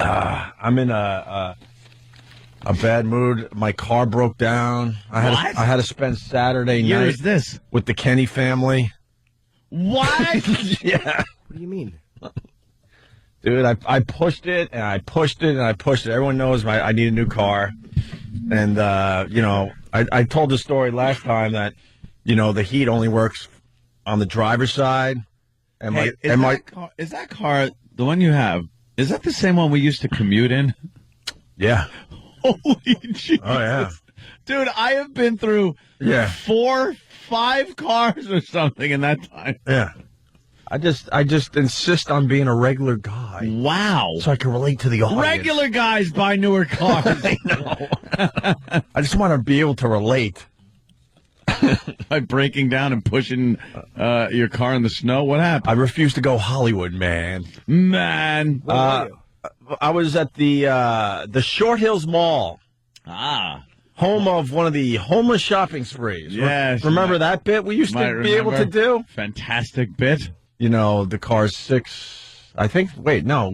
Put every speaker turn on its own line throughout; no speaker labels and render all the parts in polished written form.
I'm in a bad mood. My car broke down. I had to spend Saturday night with the Kenny family.
What?
Yeah.
What do you mean?
Dude, I pushed it, and I pushed it, and I pushed it. Everyone knows I need a new car. And, I told the story last time that, the heat only works on the driver's side. And
is that car, the one you have, is that the same one we used to commute in?
Yeah.
Holy Jesus.
Oh, yeah.
Dude, I have been through 4, 5 cars or something in that time.
Yeah. I just insist on being a regular guy.
Wow.
So I can relate to the audience.
Regular guys buy newer cars.
I know. I just want to be able to relate.
By breaking down and pushing your car in the snow? What happened?
I refuse to go Hollywood, man.
Man.
I was at the Short Hills Mall. Home of one of the homeless shopping sprees.
Yes.
Remember that bit we used to be able to do?
Fantastic bit.
The car's 6, I think. Wait, no.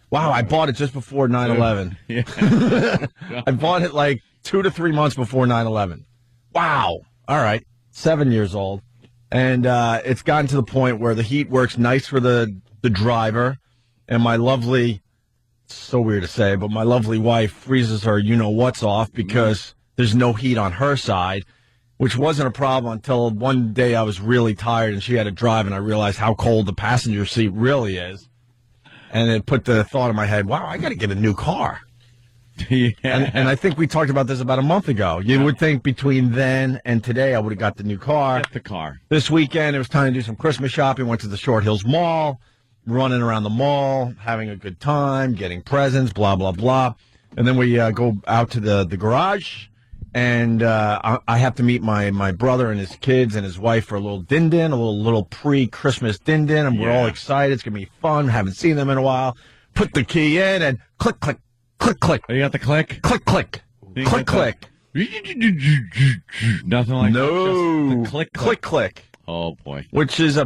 Wow, I bought it just before 9/11.
Yeah.
I bought it like 2 to 3 months before 9/11. Wow. All right. 7 years old. And it's gotten to the point where the heat works nice for the driver. And my lovely, so weird to say, but my lovely wife freezes her you-know-what's off because there's no heat on her side, which wasn't a problem until one day I was really tired and she had to drive, and I realized how cold the passenger seat really is. And it put the thought in my head, wow, I got to get a new car.
Yeah.
And I think we talked about this about a month ago. You would think between then and today I would have got the new car.
Get the car.
This weekend it was time to do some Christmas shopping. Went to the Short Hills Mall, running around the mall, having a good time, getting presents, blah, blah, blah. And then we go out to the garage, and I have to meet my brother and his kids and his wife for a little din-din, a little pre-Christmas din-din, and we're all excited. It's going to be fun. Haven't seen them in a while. Put the key in, and click, click. Click, click.
Oh, you got the click?
Click, click. Click, click.
Nothing like
that.
Just the click,
click, click.
Oh, boy.
Which is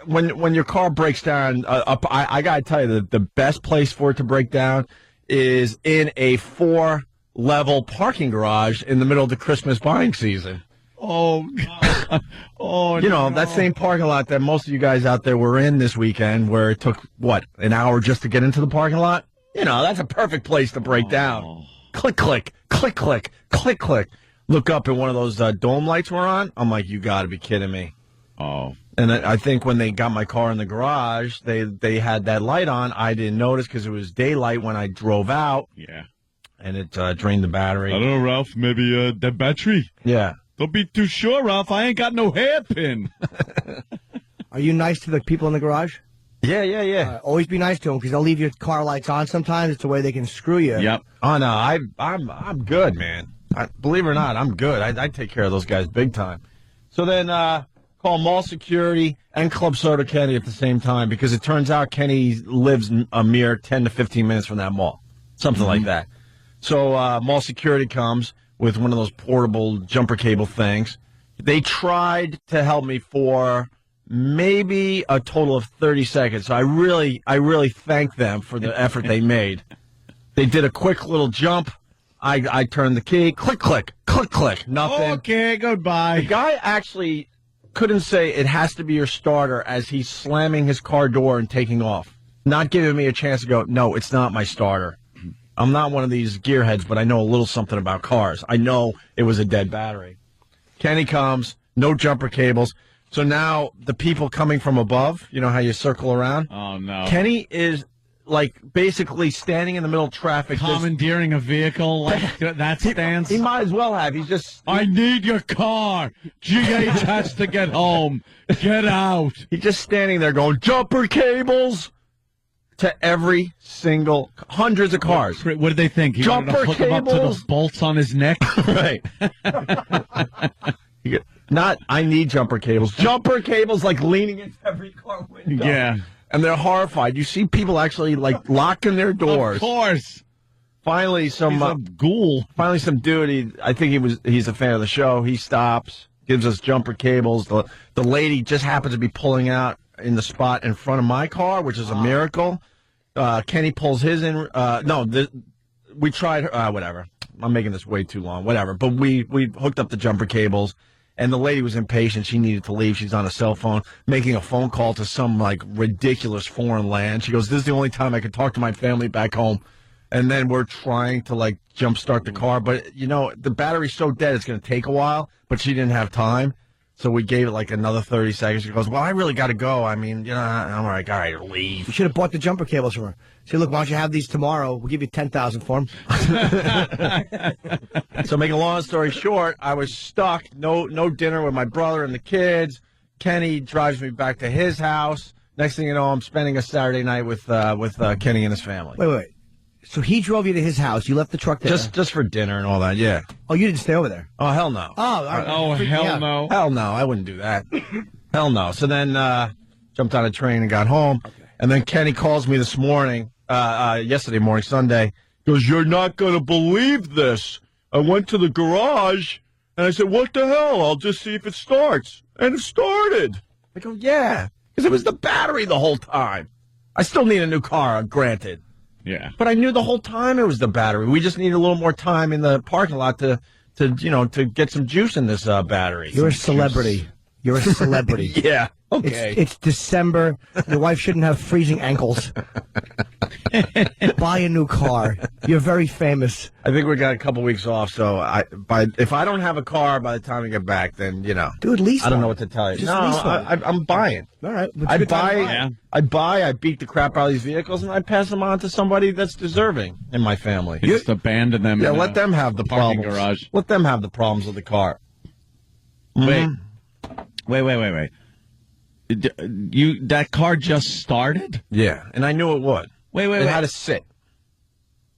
when your car breaks down, I got to tell you, the best place for it to break down is in a 4-level parking garage in the middle of the Christmas buying season.
Oh, God. Oh,
that same parking lot that most of you guys out there were in this weekend, where it took, an hour just to get into the parking lot? That's a perfect place to break down. Click, click, click, click, click, click. Look up, and one of those dome lights were on. I'm like, you got to be kidding me.
Oh.
And I think when they got my car in the garage, they had that light on. I didn't notice because it was daylight when I drove out.
Yeah.
And it drained the battery.
I don't know, Ralph. Maybe the battery.
Yeah.
Don't be too sure, Ralph. I ain't got no hairpin.
Are you nice to the people in the garage?
Yeah.
Always be nice to them, because they'll leave your car lights on sometimes. It's the way they can screw you.
Yep.
Oh, no, I'm good, man. Believe it or not, I'm good. I take care of those guys big time. So then call mall security and Club Soda Kenny at the same time, because it turns out Kenny lives a mere 10 to 15 minutes from that mall. Something like that. So mall security comes with one of those portable jumper cable things. They tried to help me for maybe a total of 30 seconds. So I really thank them for the effort they made. They did a quick little jump. I turned the key. Click, click, click, click. Nothing.
Okay, goodbye.
The guy actually couldn't say it has to be your starter as he's slamming his car door and taking off. Not giving me a chance to go, no, it's not my starter. I'm not one of these gearheads, but I know a little something about cars. I know it was a dead battery. Kenny comes, no jumper cables. So now the people coming from above, you know how you circle around?
Oh, no.
Kenny is, basically standing in the middle of traffic.
Commandeering a vehicle like that stance?
He might as well have. He's just...
I need your car. GH has to get home. Get out.
He's just standing there going, jumper cables to every single... Hundreds of cars.
What did they think? He
Jumper
wanted to hook him up to
cables.
the bolts on his neck?
Right. Not, I need jumper cables. Jumper cables, leaning into every car window.
Yeah.
And they're horrified. You see people actually, locking their doors.
Of course.
Finally,
He's a ghoul.
Finally, some dude, I think he's a fan of the show. He stops, gives us jumper cables. The lady just happens to be pulling out in the spot in front of my car, which is a miracle. Kenny pulls his in. We tried. Whatever. I'm making this way too long. Whatever. But we hooked up the jumper cables, and the lady was impatient. She needed to leave. She's on a cell phone, making a phone call to some like ridiculous foreign land. She goes, "This is the only time I can talk to my family back home." And then we're trying to like jumpstart the car, but the battery's so dead it's going to take a while. But she didn't have time. So we gave it like another 30 seconds. She goes, "Well, I really got to go. I mean, I'm like, all right, leave."
You should have bought the jumper cables from her. Say, look, why don't you have these tomorrow? We'll give you $10,000 for them.
So making a long story short, I was stuck. No dinner with my brother and the kids. Kenny drives me back to his house. Next thing you know, I'm spending a Saturday night with Kenny and his family.
Wait. So he drove you to his house. You left the truck there.
Just for dinner and all that, yeah.
Oh, you didn't stay over there?
Oh, hell no.
Oh, all right.
Hell no.
Hell no, I wouldn't do that. Hell no. So then jumped on a train and got home. Okay. And then Kenny calls me this morning, yesterday morning, Sunday. He goes, "You're not going to believe this. I went to the garage, and I said, what the hell? I'll just see if it starts." And it started. I go, yeah, because it was the battery the whole time. I still need a new car, granted.
Yeah.
But I knew the whole time it was the battery. We just needed a little more time in the parking lot to get some juice in this battery.
You're a celebrity. You're a celebrity.
Yeah. Okay.
It's December. Your wife shouldn't have freezing ankles. Buy a new car. You're very famous.
I think we got a couple weeks off, so if I don't have a car by the time we get back, then
Dude, lease
I don't
one.
know what to tell you.
Just
No,
lease one.
I'm buying.
All right.
I beat the crap out of these vehicles, and I pass them on to somebody that's deserving in my family.
You just abandon them.
Yeah,
in
let them have the
parking
problems.
garage.
Let them have the problems with the car.
Wait. That car just started?
Yeah, and I knew it would.
Wait.
It had to sit.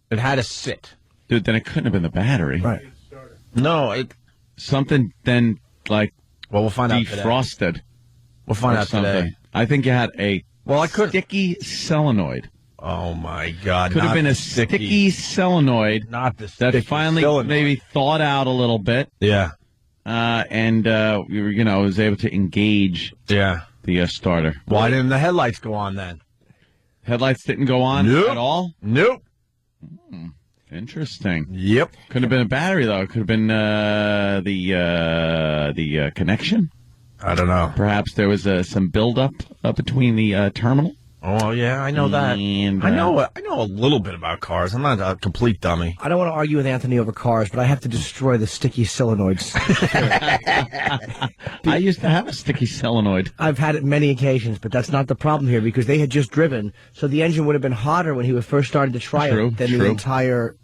It had to sit.
Dude, then it couldn't have been the battery.
Right.
No,
Something then, like,
well, we'll find out today.
defrosted.
We'll find out
something.
today.
I think you had a
I could.
sticky solenoid.
Oh my God!
Could have been a sticky solenoid.
Not the sticky
that finally
solenoid.
maybe thawed out a little bit.
Yeah.
And was able to engage.
Yeah.
The starter.
Why didn't the headlights go on then?
Headlights didn't go on at all?
Nope.
Interesting.
Yep.
Could have been a battery, though. It could have been the connection.
I don't know.
Perhaps there was some buildup between the terminal.
Oh, yeah, I know that.
And,
I know a little bit about cars. I'm not a complete dummy.
I don't want to argue with Anthony over cars, but I have to destroy the sticky solenoids.
I used to have a sticky solenoid.
I've had it many occasions, but that's not the problem here because they had just driven, so the engine would have been hotter when he was first started to try it than the entire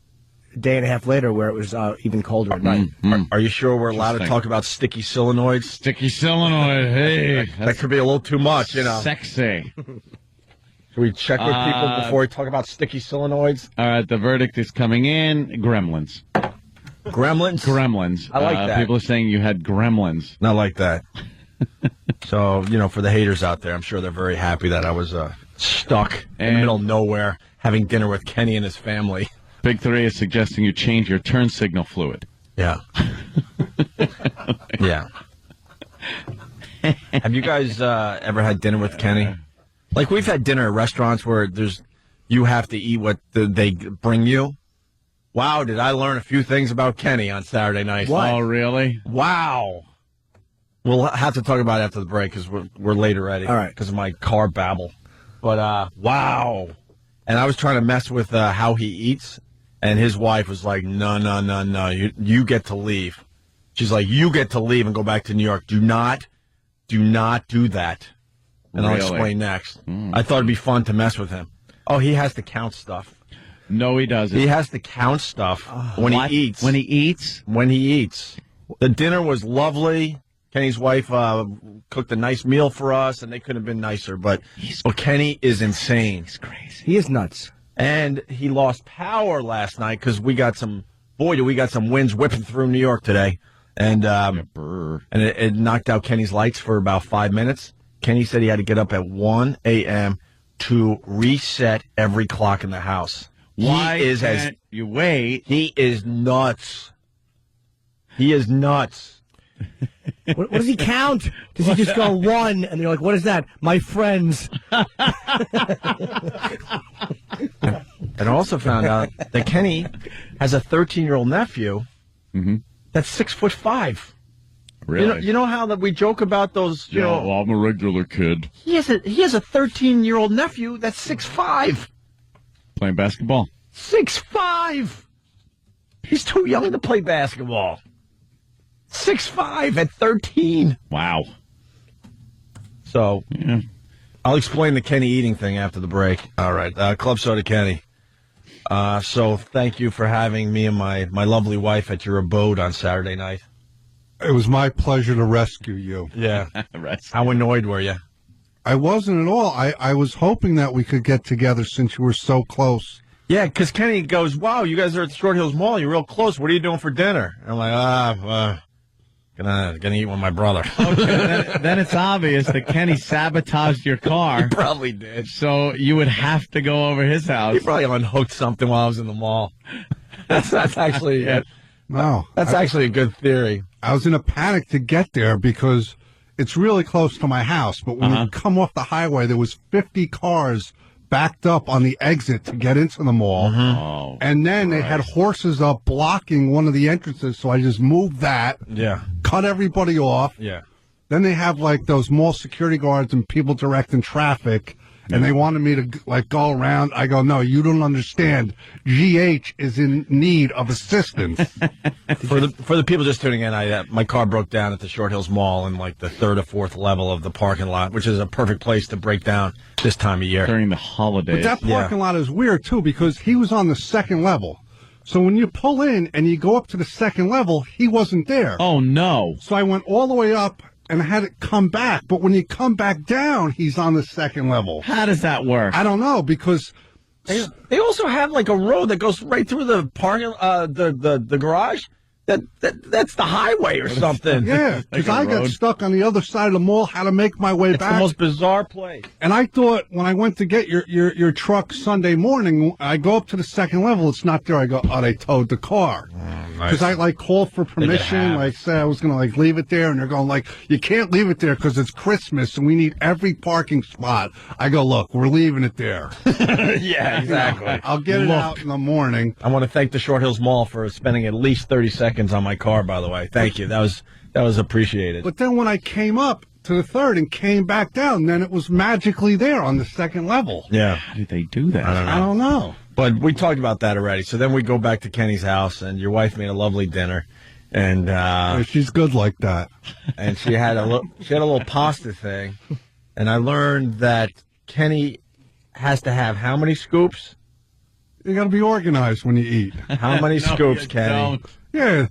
day and a half later where it was even colder at night.
Are you sure we're allowed to talk about sticky solenoids?
Sticky solenoid, hey.
That could be a little too much,
Sexy.
Should we check with people before we talk about sticky solenoids?
All right, the verdict is coming in. Gremlins.
Gremlins? I like that.
People are saying you had gremlins.
Not like that. So, for the haters out there, I'm sure they're very happy that I was stuck in the middle of nowhere having dinner with Kenny and his family.
Big 3 is suggesting you change your turn signal fluid.
Yeah. Yeah. Have you guys ever had dinner with Kenny? Like, we've had dinner at restaurants where you have to eat what they bring you. Wow, did I learn a few things about Kenny on Saturday night.
What?
Oh, really?
Wow. We'll have to talk about it after the break because we're late already.
All right.
Because of my car babble. But, wow. And I was trying to mess with how he eats, and his wife was like, no, you get to leave. She's like, you get to leave and go back to New York. Do not do that. And I'll explain next. I thought it'd be fun to mess with him. Oh, he has to count stuff.
No, he doesn't.
He has to count stuff when he eats.
When he eats?
When he eats. The dinner was lovely. Kenny's wife cooked a nice meal for us, and they couldn't have been nicer. But Kenny is insane.
He's crazy.
He is nuts.
And he lost power last night because we got some winds whipping through New York today. And it knocked out Kenny's lights for about 5 minutes. Kenny said he had to get up at 1 a.m. to reset every clock in the house.
Why can't you wait?
He is nuts. He is nuts.
What does he count? Does he just go 1? And you're like, what is that? My friends.
And I also found out that Kenny has a 13-year-old nephew that's 6'5".
Really?
You know how that we joke about those? You know,
well, I'm a regular kid.
He has a 13-year-old nephew that's 6'5".
Playing basketball.
6'5". He's too young to play basketball. 6'5" at 13.
Wow.
So,
yeah.
I'll explain the Kenny eating thing after the break. All right. Club Soda Kenny. So, thank you for having me and my lovely wife at your abode on Saturday night.
It was my pleasure to rescue you.
Yeah. How annoyed were you?
I wasn't at all. I was hoping that we could get together since you were so close.
Yeah, because Kenny goes, wow, you guys are at the Short Hills Mall. You're real close. What are you doing for dinner? And I'm like, gonna eat with my brother.
Okay, then it's obvious that Kenny sabotaged your car.
He probably did.
So you would have to go over his house.
He probably unhooked something while I was in the mall. That's actually it.
No.
That's actually a good theory.
I was in a panic to get there because it's really close to my house. But when you come off the highway, there was 50 cars backed up on the exit to get into the mall.
Oh,
and then they had horses up blocking one of the entrances. So I just moved that.
Yeah.
Cut everybody off.
Yeah.
Then they have like those mall security guards and people directing traffic. And they wanted me to like go around. I go, no, you don't understand. GH is in need of assistance.
For the people just tuning in, my car broke down at the Short Hills Mall in like the 3rd or 4th level of the parking lot, which is a perfect place to break down this time of year
during the holidays.
But that parking lot is weird too because he was on the 2nd level. So when you pull in and you go up to the 2nd level, he wasn't there.
Oh no!
So I went all the way up. And I had it come back. But when you come back down, he's on the 2nd level.
How does that work?
I don't know, because
they also have like a road that goes right through the parking, the garage. That's the highway or something.
Yeah, because I got stuck on the other side of the mall, how to make my way back.
It's the most bizarre place.
And I thought when I went to get your truck Sunday morning, I go up to the 2nd level, it's not there. I go, oh, they towed the car. Because I like called for permission, like say I was going to like leave it there, and they're going like, you can't leave it there because it's Christmas and we need every parking spot. I go, look, we're leaving it there.
Yeah, exactly.
I'll get it out in the morning.
I want to thank the Short Hills Mall for spending at least 30 seconds on my car, by the way. Thank you. That was appreciated.
But then when I came up to the 3rd and came back down, then it was magically there on the 2nd level.
Yeah.
How did they do that?
I don't know.
But we talked about that already. So then we go back to Kenny's house, and your wife made a lovely dinner, and
she's good like that.
And she had a little pasta thing, and I learned that Kenny has to have how many scoops?
You got to be organized when you eat.
How many scoops, Kenny?
Don't.
Yeah.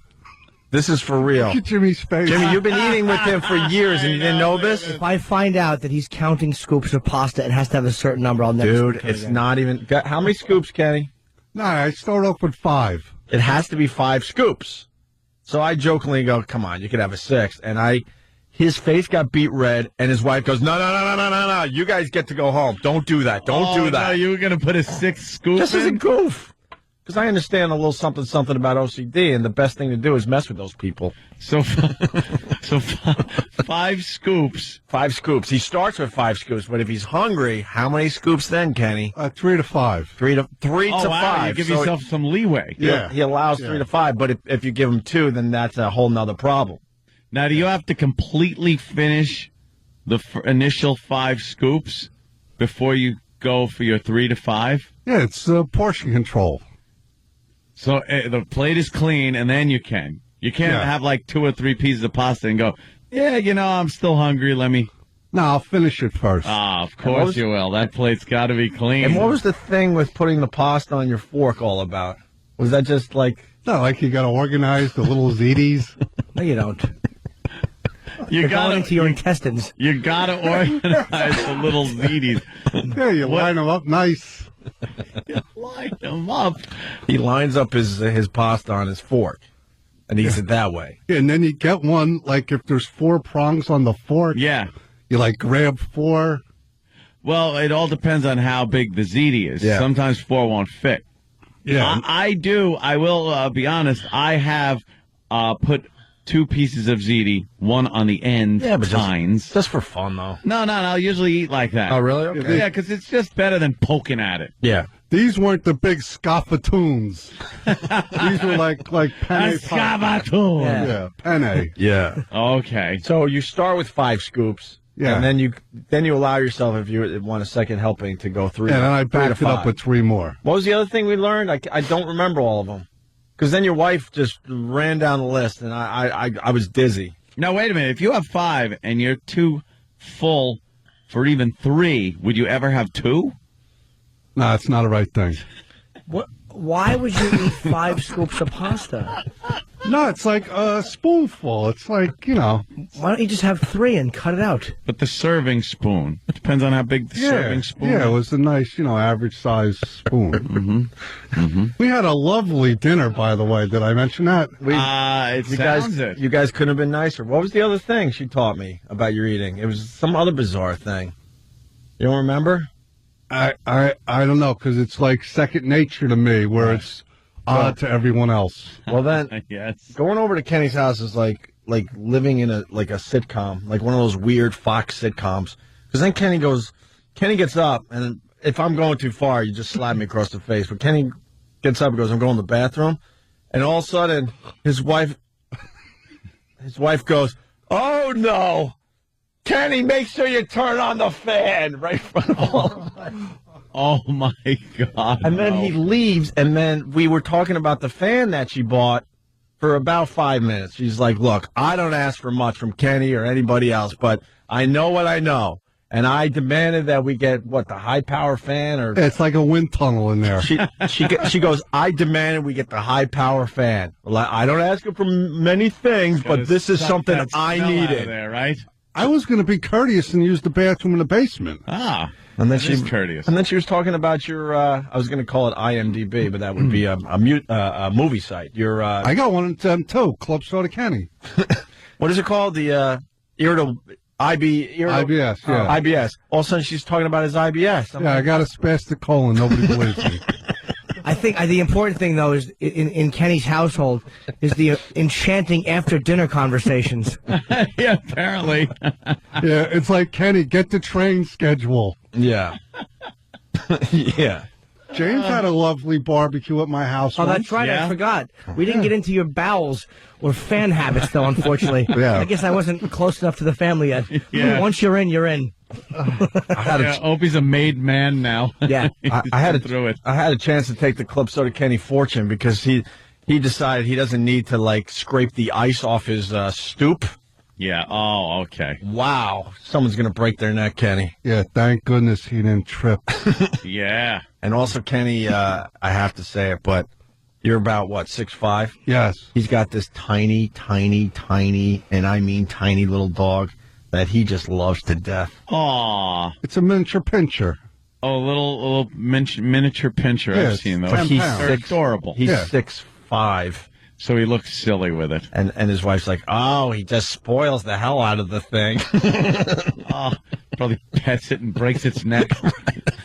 This is for real.
Look at Jimmy's face.
Jimmy, you've been eating with him for years, and you didn't know this?
If I find out that he's counting scoops of pasta and has to have a certain number, I'll never.
Dude, it's not even. How many scoops, Kenny?
No, I start off with 5.
It has to be 5 scoops. So I jokingly go, come on, you could have a 6th. And his face got beet red, and his wife goes, no. You guys get to go home. Don't do that. Don't do that.
No, you were going to put a 6th scoop
Just as a
in?
goof. Because I understand a little something about OCD, and the best thing to do is mess with those people.
So 5 scoops.
5 scoops. He starts with 5 scoops, but if he's hungry, how many scoops then, Kenny?
3 to 5.
3 to 5.
Wow, you give yourself some leeway.
Yeah.
He allows 3 to 5, but if you give him 2, then that's a whole nother problem.
Now, do you have to completely finish the initial 5 scoops before you go for your 3 to 5?
Yeah, it's portion control.
So the plate is clean, and then you can. You can't have like 2 or 3 pieces of pasta and go, yeah, I'm still hungry. Let me.
No, I'll finish it first.
Ah, of course you will. That plate's got to be clean.
And what was the thing with putting the pasta on your fork all about? Was that just like...
No, like you got to organize the little ziti's.
No, you don't.
You got
into your intestines.
You got to organize the little ziti's.
Yeah, you line them up nice.
Line them up.
He lines up his pasta on his fork and eats it that way.
Yeah, and then you get one, like if there's 4 prongs on the fork.
Yeah.
You like grab 4.
Well, it all depends on how big the ziti is.
Yeah.
Sometimes 4 won't fit.
Yeah.
I will be honest, I have put 2 pieces of ziti, one on the end.
Yeah, but
tines.
Just for fun, though.
No, I usually eat like that.
Oh, really? Okay.
Yeah, because it's just better than poking at it.
Yeah.
These weren't the big scoffatoons. These were like penne.
Escavator.
Yeah, penne.
Yeah.
Okay.
So you start with 5 scoops.
Yeah.
And then you allow yourself, if you want a second helping, to go 3.
And then I
3 to
backed it up
5.
with 3 more.
What was the other thing we learned? I don't remember all of them. Because then your wife just ran down the list, and I was dizzy.
Now, wait a minute. If you have 5 and you're too full for even 3, would you ever have 2?
No, it's not the right thing.
What? Why would you eat 5 scoops of pasta?
No, it's like a spoonful. It's like,
Why don't you just have 3 and cut it out?
But the serving spoon. It depends on how big the serving spoon
Yeah,
is.
it was a nice, average size spoon. We had a lovely dinner, by the way. Did I mention that?
You guys couldn't have been nicer. What was the other thing she taught me about your eating? It was some other bizarre thing. You don't remember?
I don't know, because it's like second nature to me, where it's odd to everyone else.
Well, then,
Yes.
going over to Kenny's house is like living in a sitcom, like one of those weird Fox sitcoms. Because then Kenny gets up, and if I'm going too far, you just slap me across the face. But Kenny gets up and goes, I'm going to the bathroom. And all of a sudden, his wife goes, oh, no. Kenny, make sure you turn on the fan right in front of all of us.
Oh, my God.
And then he leaves, and then we were talking about the fan that she bought for about 5 minutes. She's like, look, I don't ask for much from Kenny or anybody else, but I know what I know. And I demanded that we get, the high-power fan? Or
It's like a wind tunnel in there.
She goes, I demanded we get the high-power fan. Well, I don't ask her for many things, but this is something I needed.
There, right?
I was going to be courteous and use the bathroom in the basement.
Ah.
And then
she's courteous.
And then she was talking about your, I was going to call it IMDb, but that would be a movie site. Your,
I got one of them, too, Club Soda Kenny.
What is it called? The IBS, yeah. IBS. All of a sudden, she's talking about his IBS.
I got a spastic colon. Nobody believes me.
I think the important thing, though, is in Kenny's household is the enchanting after-dinner conversations.
Yeah, apparently.
Yeah, it's like, Kenny, get the train schedule.
Yeah. Yeah.
James had a lovely barbecue at my house.
Oh,
once.
that's right.
Yeah.
I forgot. We didn't get into your bowels or fan habits, though, unfortunately.
Yeah.
I guess I wasn't close enough to the family yet.
Yeah.
Once you're in, you're in.
Opie's a made man now.
Yeah.
I had
through it.
I had a chance to take the Club Soda Kenny fortune because he decided he doesn't need to scrape the ice off his stoop.
Yeah. Oh, okay.
Wow, someone's gonna break their neck, Kenny.
Yeah, thank goodness he didn't trip.
Yeah.
And also, Kenny, I have to say it, but you're about 6'5"?
Yes.
He's got this tiny, and I mean tiny little dog that he just loves to death.
Aw.
It's a miniature pincher.
Oh, a little miniature pincher.
Yeah,
I've seen those.
But he's
They're adorable.
He's
Yeah.
6'5".
So he looks silly with it.
And his wife's like, oh, he just spoils the hell out of the thing.
Oh, probably pets it and breaks its neck.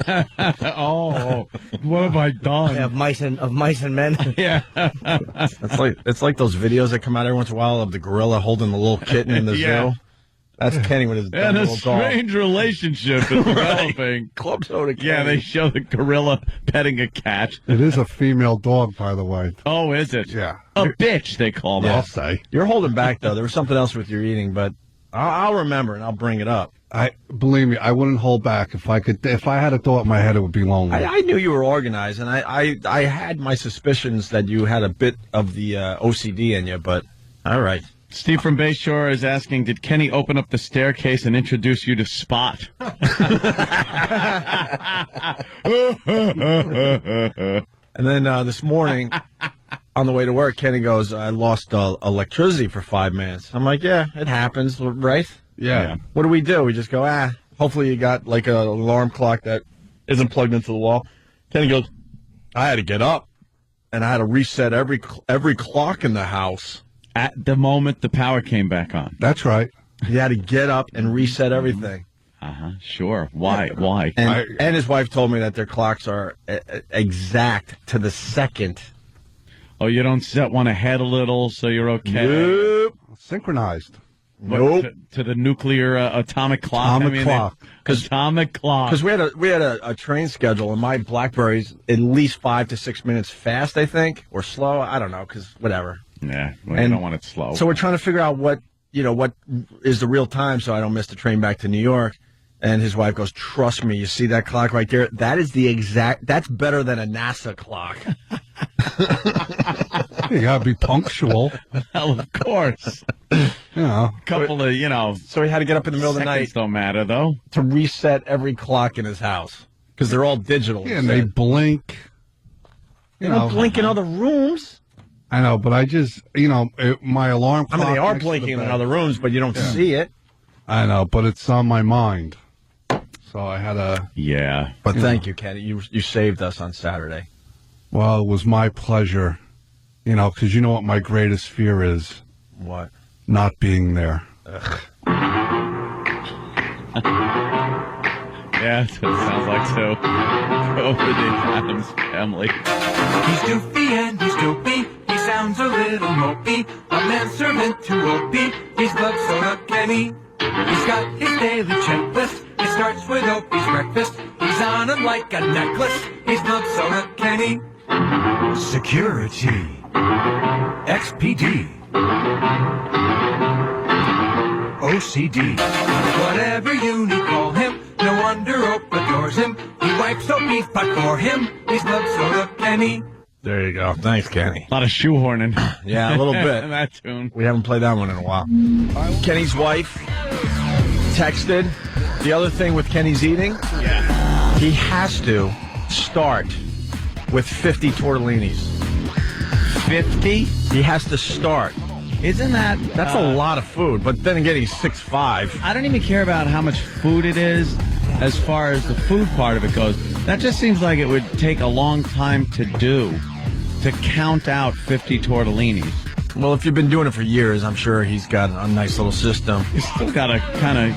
Oh, what have I done?
Of mice and men.
Yeah.
It's like those videos that come out every once in a while of the gorilla holding the little kitten in the
Yeah.
zoo. That's Kenny with his dumb
And a
little dog.
strange relationship is developing.
Club Soda Kenny.
Yeah, they show the gorilla petting a cat.
It is a female dog, by the way.
Oh, is it?
Yeah.
A bitch, they call
I'll
that.
say.
You're holding back, though. There was something else with your eating, but I'll remember and I'll bring it up.
Believe me, I wouldn't hold back. If I had a thought in my head, it would be lonely.
I knew you were organized, and I had my suspicions that you had a bit of the OCD in you, but all right.
Steve from Bayshore is asking, did Kenny open up the staircase and introduce you to Spot?
And then this morning, on the way to work, Kenny goes, I lost electricity for 5 minutes. I'm like, yeah, it happens, right?
Yeah.
What do? We just go, hopefully you got an alarm clock that isn't plugged into the wall. Kenny goes, I had to get up, and I had to reset every clock in the house.
At the moment the power came back on.
That's right.
He had to get up and reset everything.
Uh-huh. Sure. Why? Why?
And his wife told me that their clocks are exact to the second.
Oh, you don't set one ahead a little so you're okay?
Nope.
Synchronized.
What, to the nuclear atomic clock.
Atomic clock.
Atomic clock.
Because we had a train schedule, and my BlackBerry's at least 5 to 6 minutes fast, I think, or slow. I don't know, because whatever.
Yeah, well, you don't want it slow.
So we're trying to figure out what is the real time, so I don't miss the train back to New York. And his wife goes, "Trust me, you see that clock right there? That is that's better than a NASA clock."
You gotta be punctual.
Well, of course.
A
couple of,
So he had to get up in the middle of the night.
Don't matter, though.
To reset every clock in his house. Because they're all digital.
Yeah, and they blink.
They don't blink in other rooms.
I know, but I just, my alarm clock.
I mean, they are blinking in other rooms, but you don't see it.
I know, but it's on my mind. So I had a...
Yeah.
But thank you, Kenny. You saved us on Saturday.
Well, it was my pleasure. Because you know what my greatest fear is?
What?
Not being there.
Yeah, that's what it sounds like, too. Over the Adams family.
He's doofy and he's dopey. He sounds a little mopey. A manservant to Opie. He's Club Soda Kenny. He's got his daily checklist. It starts with Opie's breakfast. He's on him like a necklace. He's Club Soda Kenny. Security. XPD. OCD. Whatever you need, call him. No wonder Ope adores him. He wipes Opie's butt for him. He's Club Soda Kenny.
There you go. Thanks, Kenny.
A lot of shoehorning.
Yeah, a little bit.
That tune.
We haven't played that one in a while. Kenny's wife texted. The other thing with Kenny's eating, he has to start with 50 tortellinis.
50?
He has to start.
Isn't that...
That's a lot of food, but then again, he's 6'5".
I don't even care about how much food it is as far as the food part of it goes. That just seems like it would take a long time to do, to count out 50 tortellinis.
Well, if you've been doing it for years, I'm sure he's got a nice little system.
You still got to kind of,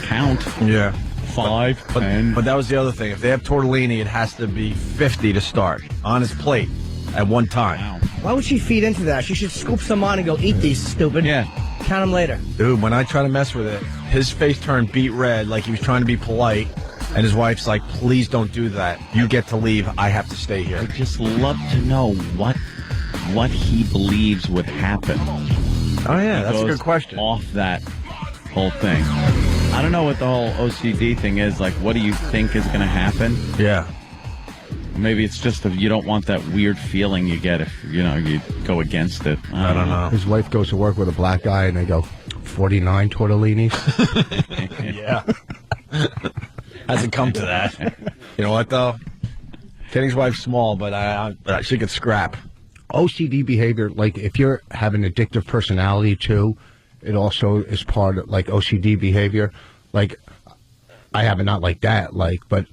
count.
Yeah.
5, 10.
But that was the other thing. If they have tortellini, it has to be 50 to start on his plate at one time.
Wow.
Why would she feed into that? She should scoop some on and go, eat these, stupid.
Yeah.
Count them later.
Dude, when I try to mess with it, his face turned beet red like he was trying to be polite. And his wife's like, please don't do that. You get to leave. I have to stay here.
I'd just love to know what he believes would happen.
Oh, yeah, that's a good question.
Off that whole thing. I don't know what the whole OCD thing is. Like, what do you think is going to happen?
Yeah.
Maybe it's just you don't want that weird feeling you get if, you go against it.
I don't know.
His wife goes to work with a black guy, and they go, 49 tortellinis?
Yeah. Hasn't come to that. You know what, though? Kenny's wife's small, but she could scrap.
OCD behavior, like if you're having addictive personality too, it also is part of like OCD behavior. Like I have it not like that, but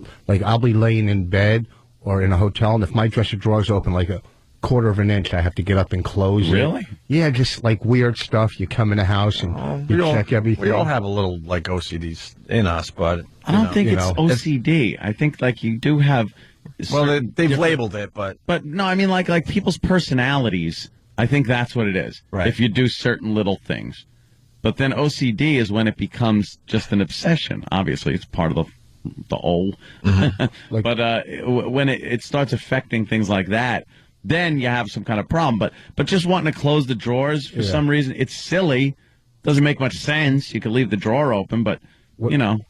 I'll be laying in bed or in a hotel, and if my dresser drawer's open like a quarter of an inch, I have to get up and close it.
Really?
Yeah, just like weird stuff. You come in the house and you check everything.
We all have a little like OCDs in us, but
I don't think it's OCD. I think like you do have.
Well, they've labeled it, but
no, I mean like people's personalities. I think that's what it is.
Right.
If you do certain little things, but then OCD is when it becomes just an obsession. Obviously, it's part of the O.
Mm-hmm.
But when it starts affecting things like that, then you have some kind of problem. But just wanting to close the drawers for some reason, it's silly. Doesn't make much sense. You could leave the drawer open, but